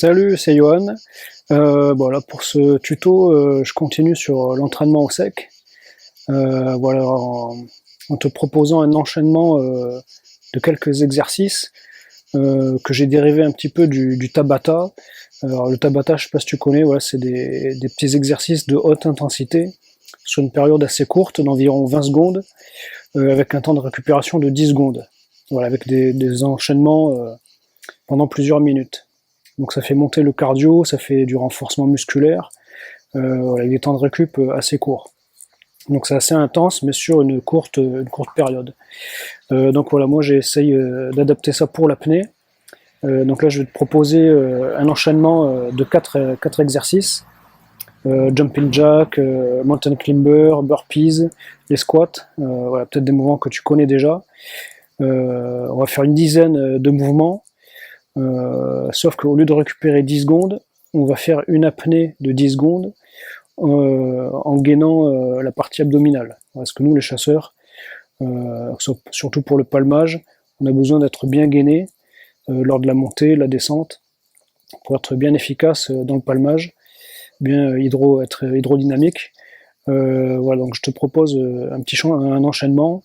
Salut, c'est Johan. Voilà, pour ce tuto, je continue sur l'entraînement au sec. Voilà, en te proposant un enchaînement de quelques exercices que j'ai dérivé un petit peu du Tabata. Alors, le Tabata, je sais pas si tu connais, voilà, c'est des petits exercices de haute intensité sur une période assez courte, d'environ 20 secondes, avec un temps de récupération de 10 secondes. Voilà, avec des enchaînements pendant plusieurs minutes. Donc ça fait monter le cardio, ça fait du renforcement musculaire, voilà, avec des temps de récup assez courts. Donc c'est assez intense, mais sur une courte période. Donc voilà, moi j'essaye d'adapter ça pour l'apnée. Donc là je vais te proposer un enchaînement de 4 exercices. Jumping jack, mountain climber, burpees, les squats, voilà, peut-être des mouvements que tu connais déjà. On va faire une dizaine de mouvements. Sauf qu'au lieu de récupérer 10 secondes, on va faire une apnée de 10 secondes en gainant la partie abdominale. Parce que nous, les chasseurs, surtout pour le palmage, on a besoin d'être bien gainé lors de la montée, la descente, pour être bien efficace dans le palmage, bien être hydrodynamique. Voilà, donc je te propose un enchaînement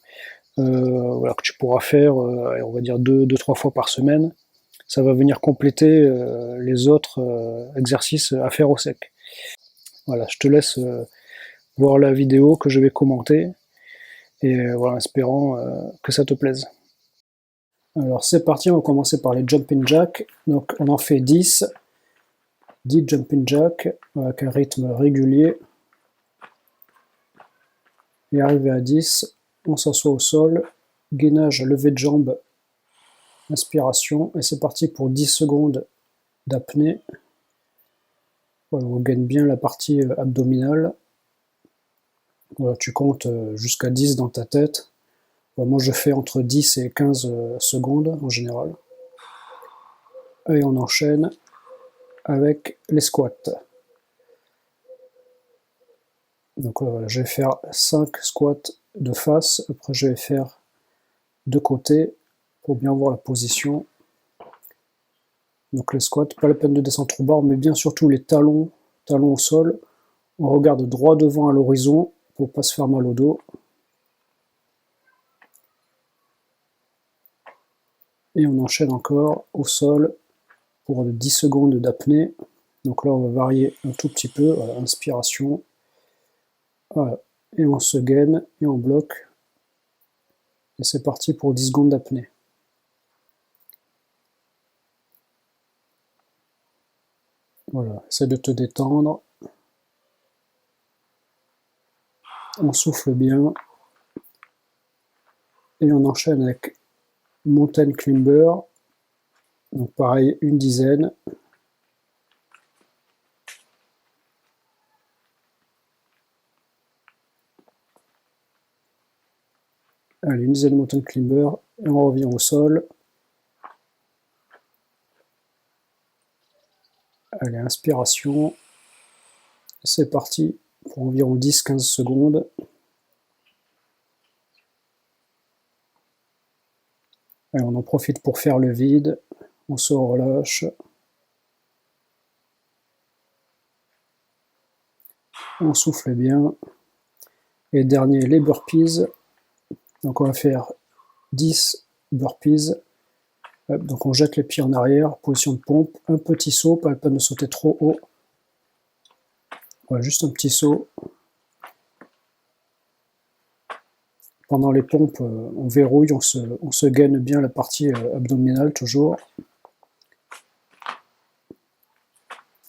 voilà, que tu pourras faire, on va dire 2-3 fois par semaine. Ça va venir compléter les autres exercices à faire au sec. Voilà, je te laisse voir la vidéo que je vais commenter et voilà, en espérant que ça te plaise. Alors c'est parti, on va commencer par les jumping jack. Donc on en fait 10 jumping jack avec un rythme régulier. Et arrivé à 10, on s'assoit au sol, gainage, levée de jambes, inspiration, et c'est parti pour 10 secondes d'apnée. Voilà, on gagne bien la partie abdominale. Voilà, tu comptes jusqu'à 10 dans ta tête. Voilà, moi je fais entre 10 et 15 secondes en général. Et on enchaîne avec les squats. Donc voilà, je vais faire 5 squats de face, après je vais faire de côté pour bien voir la position. Donc les squats, pas la peine de descendre trop bas, on met bien surtout les talons au sol. On regarde droit devant à l'horizon pour pas se faire mal au dos. Et on enchaîne encore au sol pour 10 secondes d'apnée. Donc là on va varier un tout petit peu, voilà, inspiration. Voilà. Et on se gaine et on bloque. Et c'est parti pour 10 secondes d'apnée. Voilà, essaie de te détendre. On souffle bien. Et on enchaîne avec mountain climber. Donc pareil, une dizaine. Allez, une dizaine de mountain climber. Et on revient au sol. Allez, inspiration. C'est parti pour environ 10-15 secondes. Allez, on en profite pour faire le vide. On se relâche. On souffle bien. Et dernier, les burpees. Donc on va faire 10 burpees. Donc on jette les pieds en arrière, position de pompe, un petit saut, pas la peine de sauter trop haut. Voilà, juste un petit saut. Pendant les pompes, on verrouille, on se gaine bien la partie abdominale toujours.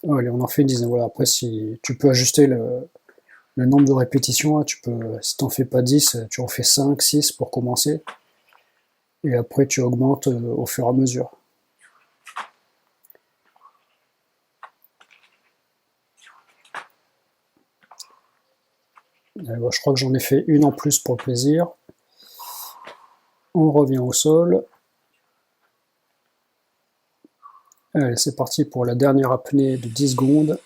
Allez, on en fait une dizaine. Voilà, après, si tu peux ajuster le nombre de répétitions, hein, si tu n'en fais pas 10, tu en fais 5, 6 pour commencer. Et après, tu augmentes au fur et à mesure. Alors, je crois que j'en ai fait une en plus pour le plaisir. On revient au sol. Allez, c'est parti pour la dernière apnée de 10 secondes.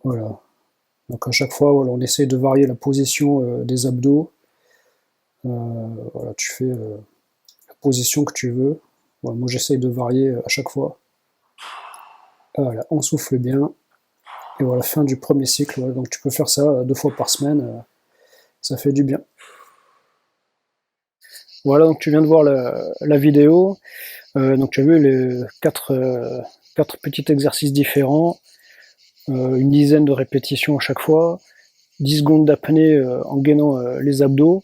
Voilà. Donc à chaque fois, voilà, on essaye de varier la position des abdos. Voilà, tu fais la position que tu veux. Voilà, moi j'essaye de varier à chaque fois. Voilà, on souffle bien. Et voilà, fin du premier cycle. Voilà, donc tu peux faire ça 2 fois par semaine, ça fait du bien. Voilà, donc tu viens de voir la vidéo. Donc tu as vu les 4 petits exercices différents, une dizaine de répétitions à chaque fois, 10 secondes d'apnée en gainant les abdos.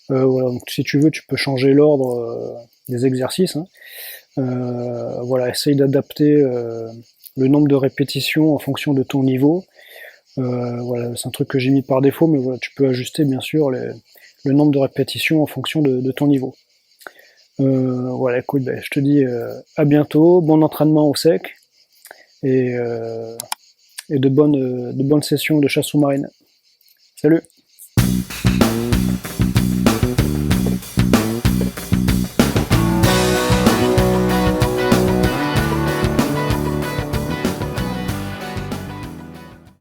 Voilà, donc si tu veux, tu peux changer l'ordre des exercices, hein. Voilà, essaye d'adapter le nombre de répétitions en fonction de ton niveau. Voilà, c'est un truc que j'ai mis par défaut, mais voilà, tu peux ajuster bien sûr le nombre de répétitions en fonction de ton niveau. Voilà, écoute, ben, je te dis à bientôt, bon entraînement au sec et, et de bonnes sessions de chasse sous-marine. Salut!